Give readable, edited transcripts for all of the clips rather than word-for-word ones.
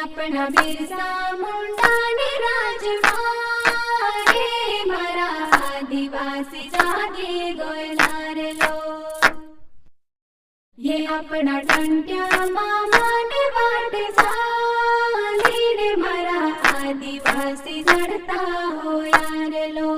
अपना बिरसा मुंडा ने राजवाड़े मारा आदिवासी जागे गोयनार लो। ये अपना टंट्या मामा ने वाट साली रे मारा आदिवासी जड़ता हो यार लो।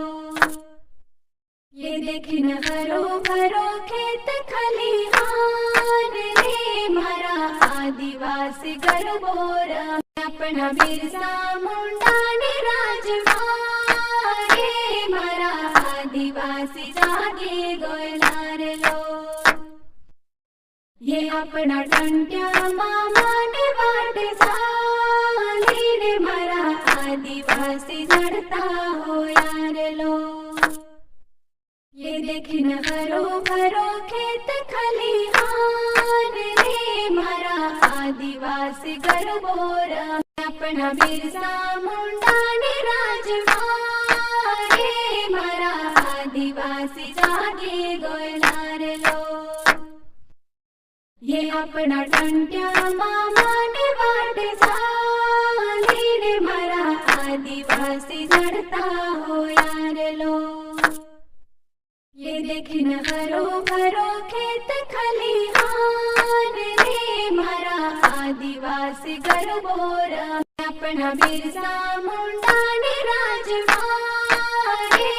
ये देखन हरो भरो खेत खलिहान रे मारा आदिवासी गरबोरा। अपना बिरसा मुंडा ने राजवाड़े मारा आदिवासी जागे गोयनार लो। ये अपना टंट्या मामा ने वाट साली रे मारा आदिवासी जड़ता हो यार लो। ये देखन हरो भरो खेत खलिहान रे मारा आदिवासी गरबोरा। अपना बिरसा मुंडा ने राजवाड़े मारा आदिवासी जागे गोयनार लो। ये अपना टंट्या मामा ने वाट साली रे मारा आदिवासी जड़ता हो यार लो। ये देखन हरो भरो खेत खलिहान रे मारा आदिवासी गरबोरा। अपना बिरसा मुंडा ने राजवाड़े